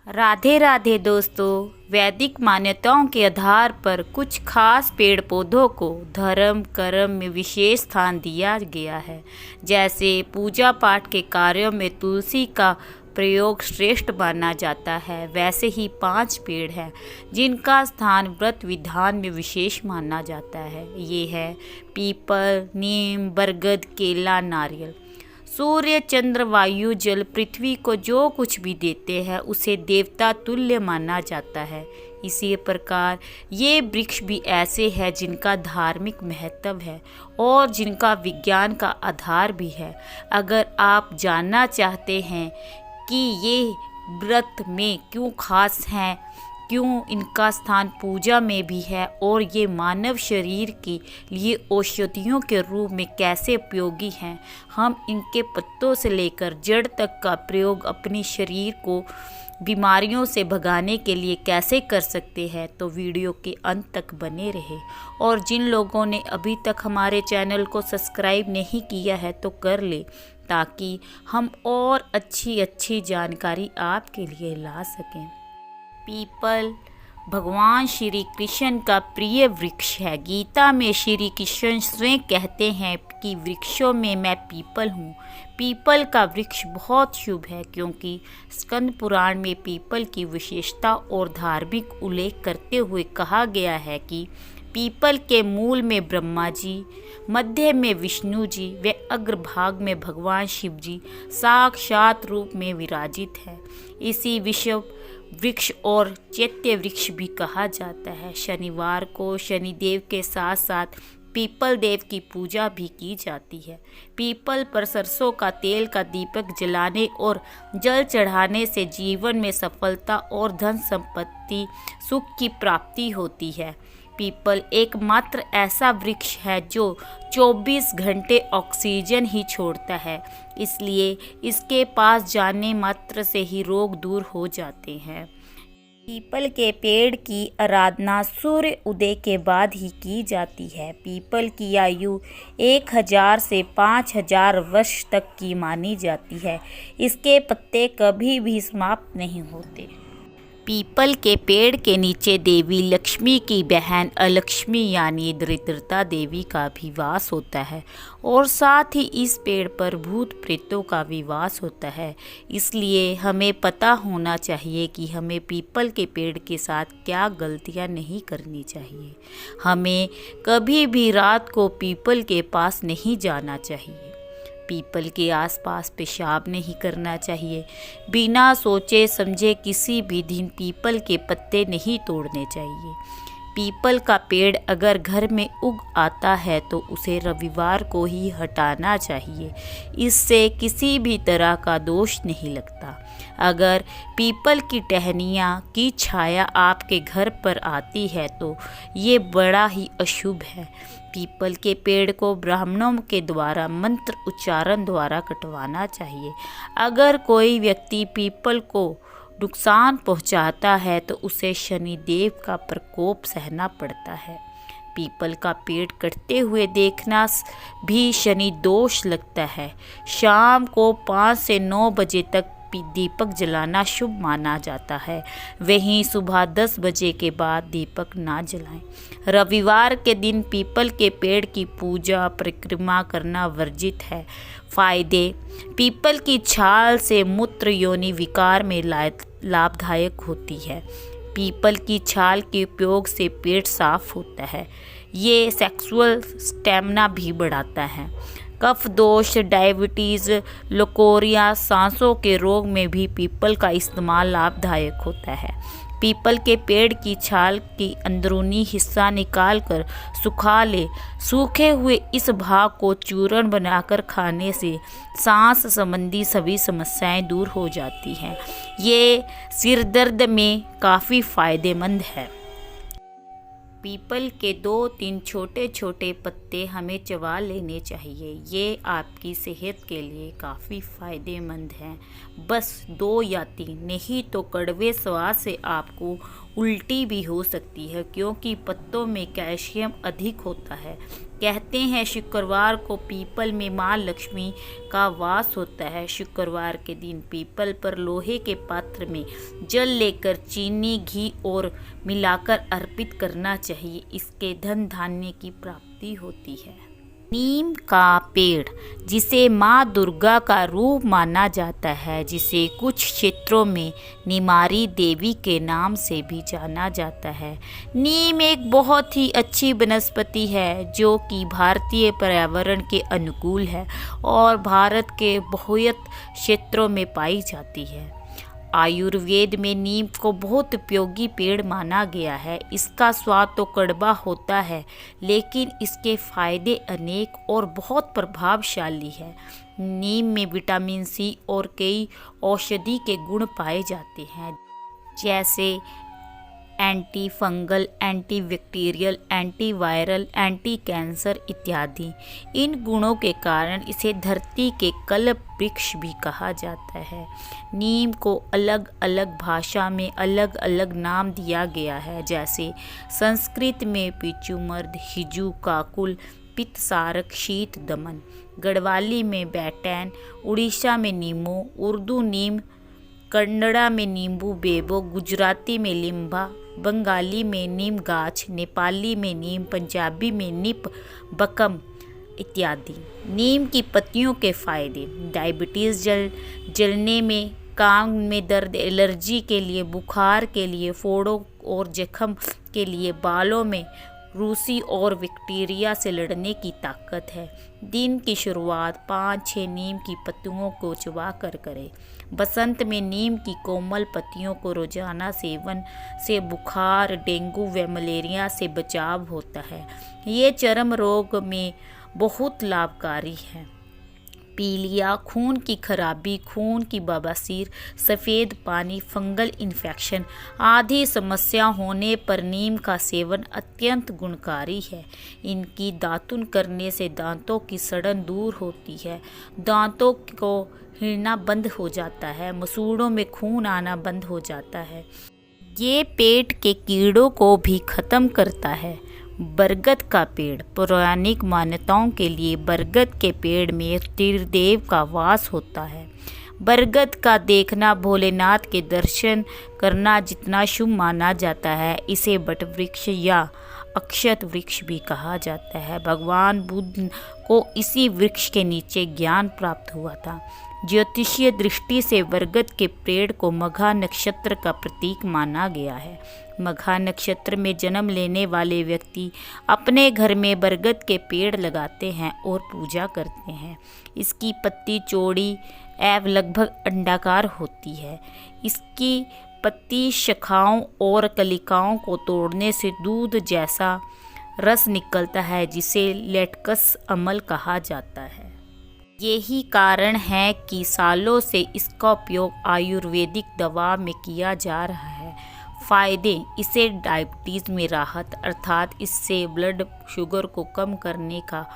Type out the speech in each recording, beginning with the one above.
राधे राधे दोस्तों। वैदिक मान्यताओं के आधार पर कुछ खास पेड़ पौधों को धर्म कर्म में विशेष स्थान दिया गया है। जैसे पूजा पाठ के कार्यों में तुलसी का प्रयोग श्रेष्ठ माना जाता है, वैसे ही 5 पेड़ हैं जिनका स्थान व्रत विधान में विशेष माना जाता है। ये है पीपल, नीम, बरगद, केला, नारियल। सूर्य, चंद्र, वायु, जल, पृथ्वी को जो कुछ भी देते हैं उसे देवता तुल्य माना जाता है। इसी प्रकार ये वृक्ष भी ऐसे हैं जिनका धार्मिक महत्व है और जिनका विज्ञान का आधार भी है। अगर आप जानना चाहते हैं कि ये व्रत में क्यों खास हैं, क्यों इनका स्थान पूजा में भी है और ये मानव शरीर के लिए औषधियों के रूप में कैसे उपयोगी हैं, हम इनके पत्तों से लेकर जड़ तक का प्रयोग अपने शरीर को बीमारियों से भगाने के लिए कैसे कर सकते हैं, तो वीडियो के अंत तक बने रहे। और जिन लोगों ने अभी तक हमारे चैनल को सब्सक्राइब नहीं किया है तो कर ले, ताकि हम और अच्छी जानकारी आपके लिए ला सकें। पीपल भगवान श्री कृष्ण का प्रिय वृक्ष है। गीता में श्री कृष्ण स्वयं कहते हैं कि वृक्षों में मैं पीपल हूँ। पीपल का वृक्ष बहुत शुभ है क्योंकि स्कंद पुराण में पीपल की विशेषता और धार्मिक उल्लेख करते हुए कहा गया है कि पीपल के मूल में ब्रह्मा जी, मध्य में विष्णु जी व अग्रभाग में भगवान शिव जी साक्षात रूप में विराजित है। इसी विश्व वृक्ष और चैत्य वृक्ष भी कहा जाता है। शनिवार को शनिदेव के साथ साथ पीपल देव की पूजा भी की जाती है। पीपल पर सरसों का तेल का दीपक जलाने और जल चढ़ाने से जीवन में सफलता और धन संपत्ति सुख की प्राप्ति होती है। पीपल एकमात्र ऐसा वृक्ष है जो 24 घंटे ऑक्सीजन ही छोड़ता है, इसलिए इसके पास जाने मात्र से ही रोग दूर हो जाते हैं। पीपल के पेड़ की आराधना सूर्य उदय के बाद ही की जाती है। पीपल की आयु 1000 से 5000 वर्ष तक की मानी जाती है। इसके पत्ते कभी भी समाप्त नहीं होते। पीपल के पेड़ के नीचे देवी लक्ष्मी की बहन अलक्ष्मी यानी दरिद्रता देवी का भी वास होता है और साथ ही इस पेड़ पर भूत प्रेतों का भी वास होता है। इसलिए हमें पता होना चाहिए कि हमें पीपल के पेड़ के साथ क्या गलतियां नहीं करनी चाहिए। हमें कभी भी रात को पीपल के पास नहीं जाना चाहिए। पीपल के आसपास पेशाब नहीं करना चाहिए। बिना सोचे समझे किसी भी दिन पीपल के पत्ते नहीं तोड़ने चाहिए। पीपल का पेड़ अगर घर में उग आता है तो उसे रविवार को ही हटाना चाहिए। इससे किसी भी तरह का दोष नहीं लगता। अगर पीपल की टहनियाँ की छाया आपके घर पर आती है तो ये बड़ा ही अशुभ है। पीपल के पेड़ को ब्राह्मणों के द्वारा मंत्र उच्चारण द्वारा कटवाना चाहिए। अगर कोई व्यक्ति पीपल को नुकसान पहुंचाता है तो उसे शनिदेव का प्रकोप सहना पड़ता है। पीपल का पेड़ कटते हुए देखना भी शनि दोष लगता है। शाम को 5 से 9 बजे तक दीपक जलाना शुभ माना जाता है। वहीं सुबह 10 बजे के बाद दीपक ना जलाएं। रविवार के दिन पीपल के पेड़ की पूजा परिक्रमा करना वर्जित है। फायदे: पीपल की छाल से मूत्र योनि विकार में लाभदायक होती है। पीपल की छाल के उपयोग से पेट साफ होता है। ये सेक्सुअल स्टेमिना भी बढ़ाता है। कफ दोष, डायबिटीज़, लोकोरिया, सांसों के रोग में भी पीपल का इस्तेमाल लाभदायक होता है। पीपल के पेड़ की छाल की अंदरूनी हिस्सा निकालकर सुखा ले। सूखे हुए इस भाग को चूर्ण बनाकर खाने से सांस संबंधी सभी समस्याएं दूर हो जाती हैं। ये सिर दर्द में काफ़ी फायदेमंद है। पीपल के 2-3 छोटे छोटे पत्ते हमें चबा लेने चाहिए। ये आपकी सेहत के लिए काफ़ी फ़ायदेमंद हैं। बस 2 या 3 नहीं तो कड़वे स्वाद से आपको उल्टी भी हो सकती है क्योंकि पत्तों में कैल्शियम अधिक होता है। कहते हैं शुक्रवार को पीपल में माँ लक्ष्मी का वास होता है। शुक्रवार के दिन पीपल पर लोहे के पात्र में जल लेकर चीनी घी और मिलाकर अर्पित करना चाहिए। इसके धन धान्य की प्राप्ति होती है। नीम का पेड़, जिसे माँ दुर्गा का रूप माना जाता है, जिसे कुछ क्षेत्रों में निमारी देवी के नाम से भी जाना जाता है। नीम एक बहुत ही अच्छी वनस्पति है जो कि भारतीय पर्यावरण के अनुकूल है और भारत के बहुयत क्षेत्रों में पाई जाती है। आयुर्वेद में नीम को बहुत उपयोगी पेड़ माना गया है। इसका स्वाद तो कड़वा होता है लेकिन इसके फायदे अनेक और बहुत प्रभावशाली है। नीम में विटामिन सी और कई औषधि के गुण पाए जाते हैं जैसे anti fungal, anti bacterial, anti viral, anti cancer इत्यादि। इन गुणों के कारण इसे धरती के कल्प वृक्ष भी कहा जाता है। नीम को अलग अलग भाषा में अलग अलग नाम दिया गया है, जैसे संस्कृत में पिचुमर्द, हिजू, काकुल, पित्तसारक, शीत दमन, गढ़वाली में बैटैन, उड़ीसा में नीमो, उर्दू नीम, कन्नड़ा में नींबू बेबो, गुजराती में लिम्बा, बंगाली में नीम गाछ, नेपाली में नीम, पंजाबी में निप बकम इत्यादि। नीम की पत्तियों के फायदे: डायबिटीज़, जलने में, कान में दर्द, एलर्जी के लिए, बुखार के लिए, फोड़ों और जख्म के लिए, बालों में रूसी और बैक्टीरिया से लड़ने की ताकत है। दिन की शुरुआत 5-6 नीम की पत्तियों को चबा कर करें। बसंत में नीम की कोमल पत्तियों को रोजाना सेवन से बुखार, डेंगू व मलेरिया से बचाव होता है। ये चर्म रोग में बहुत लाभकारी है। पीलिया, खून की खराबी, खून की बवासीर, सफ़ेद पानी, फंगल इन्फेक्शन आदि समस्या होने पर नीम का सेवन अत्यंत गुणकारी है। इनकी दातुन करने से दांतों की सड़न दूर होती है, दांतों को हिलना बंद हो जाता है, मसूड़ों में खून आना बंद हो जाता है। ये पेट के कीड़ों को भी खत्म करता है। बरगद का पेड़, पौराणिक मान्यताओं के लिए बरगद के पेड़ में त्रिदेव का वास होता है। बरगद का देखना भोलेनाथ के दर्शन करना जितना शुभ माना जाता है। इसे बट वृक्ष या अक्षत वृक्ष भी कहा जाता है। भगवान बुद्ध को इसी वृक्ष के नीचे ज्ञान प्राप्त हुआ था। ज्योतिषीय दृष्टि से बरगद के पेड़ को मघा नक्षत्र का प्रतीक माना गया है। मघा नक्षत्र में जन्म लेने वाले व्यक्ति अपने घर में बरगद के पेड़ लगाते हैं और पूजा करते हैं। इसकी पत्ती चौड़ी एवं लगभग अंडाकार होती है। इसकी पत्ती शाखाओं और कलिकाओं को तोड़ने से दूध जैसा रस निकलता है, जिसे लैक्टस अम्ल कहा जाता है। यही कारण है कि सालों से इसका उपयोग आयुर्वेदिक दवा में किया जा रहा है। फ़ायदे: इसे डायबिटीज़ में राहत अर्थात इससे ब्लड शुगर को कम करने का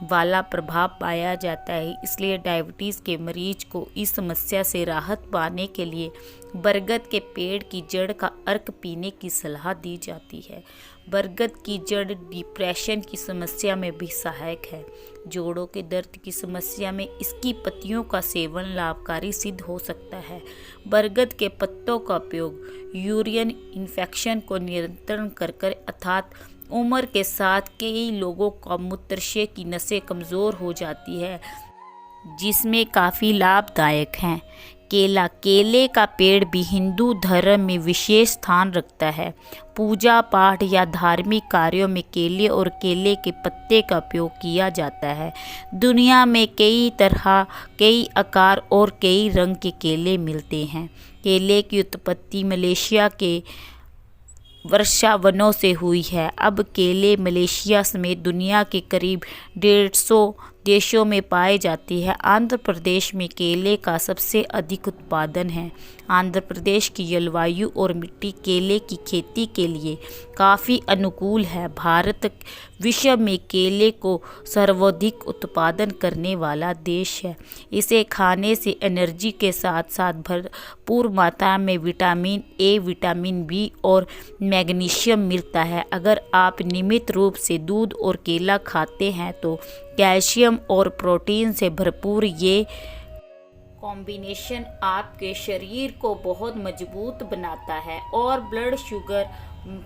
वाला प्रभाव पाया जाता है। इसलिए डायबिटीज़ के मरीज को इस समस्या से राहत पाने के लिए बरगद के पेड़ की जड़ का अर्क पीने की सलाह दी जाती है। बरगद की जड़ डिप्रेशन की समस्या में भी सहायक है। जोड़ों के दर्द की समस्या में इसकी पत्तियों का सेवन लाभकारी सिद्ध हो सकता है। बरगद के पत्तों का उपयोग यूरिन इन्फेक्शन को नियंत्रण कर अर्थात उम्र के साथ कई लोगों का मूत्राशय की नसें कमज़ोर हो जाती है, जिसमें काफ़ी लाभदायक हैं। केला, केले का पेड़ भी हिंदू धर्म में विशेष स्थान रखता है। पूजा पाठ या धार्मिक कार्यों में केले और केले के पत्ते का उपयोग किया जाता है। दुनिया में कई तरह, कई आकार और कई रंग के केले मिलते हैं। केले की उत्पत्ति मलेशिया के वर्षावनों से हुई है। अब केले मलेशिया समेत दुनिया के करीब 150 देशों में पाए जाते हैं। आंध्र प्रदेश में केले का सबसे अधिक उत्पादन है। आंध्र प्रदेश की जलवायु और मिट्टी केले की खेती के लिए काफ़ी अनुकूल है। भारत विश्व में केले को सर्वाधिक उत्पादन करने वाला देश है। इसे खाने से एनर्जी के साथ साथ भरपूर मात्रा में विटामिन ए, विटामिन बी और मैग्नीशियम मिलता है। अगर आप नियमित रूप से दूध और केला खाते हैं तो कैल्शियम और प्रोटीन से भरपूर ये कॉम्बिनेशन आपके शरीर को बहुत मजबूत बनाता है और ब्लड शुगर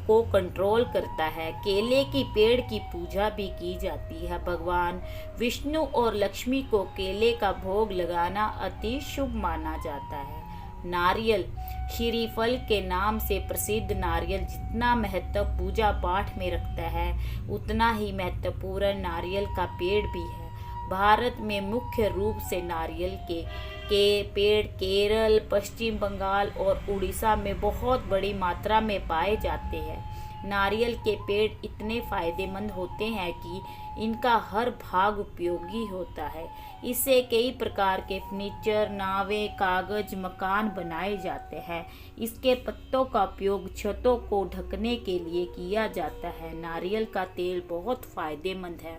को कंट्रोल करता है। केले की पेड़ की पूजा भी की जाती है। भगवान विष्णु और लक्ष्मी को केले का भोग लगाना अति शुभ माना जाता है। नारियल श्रीफल के नाम से प्रसिद्ध नारियल जितना महत्व पूजा पाठ में रखता है उतना ही महत्वपूर्ण नारियल का पेड़ भी है। भारत में मुख्य रूप से नारियल के पेड़ केरल, पश्चिम बंगाल और उड़ीसा में बहुत बड़ी मात्रा में पाए जाते हैं। नारियल के पेड़ इतने फायदेमंद होते हैं कि इनका हर भाग उपयोगी होता है। इससे कई प्रकार के फर्नीचर, नावें, कागज, मकान बनाए जाते हैं। इसके पत्तों का उपयोग छतों को ढकने के लिए किया जाता है। नारियल का तेल बहुत फायदेमंद है।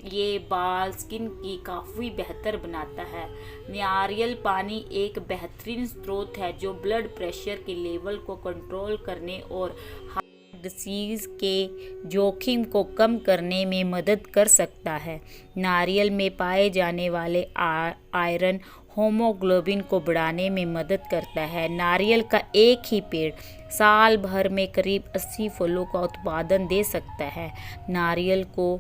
ये बाल स्किन की काफ़ी बेहतर बनाता है। नारियल पानी एक बेहतरीन स्रोत है जो ब्लड प्रेशर के लेवल को कंट्रोल करने और हार्ट डिसीज़ के जोखिम को कम करने में मदद कर सकता है। नारियल में पाए जाने वाले आयरन हीमोग्लोबिन को बढ़ाने में मदद करता है। नारियल का एक ही पेड़ साल भर में करीब 80 फलों का उत्पादन दे सकता है। नारियल को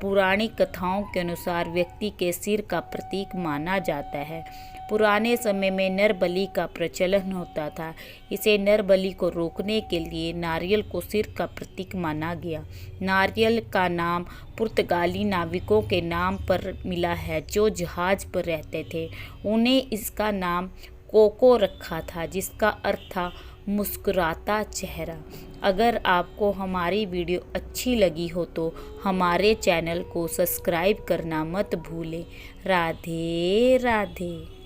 पुरानी कथाओं के अनुसार व्यक्ति के सिर का प्रतीक माना जाता है। पुराने समय में नर बलि का प्रचलन होता था। इसे नर बलि को रोकने के लिए नारियल को सिर का प्रतीक माना गया। नारियल का नाम पुर्तगाली नाविकों के नाम पर मिला है जो जहाज पर रहते थे। उन्हें इसका नाम कोको रखा था जिसका अर्थ था मुस्कुराता चेहरा। अगर आपको हमारी वीडियो अच्छी लगी हो तो हमारे चैनल को सब्सक्राइब करना मत भूलें। राधे राधे।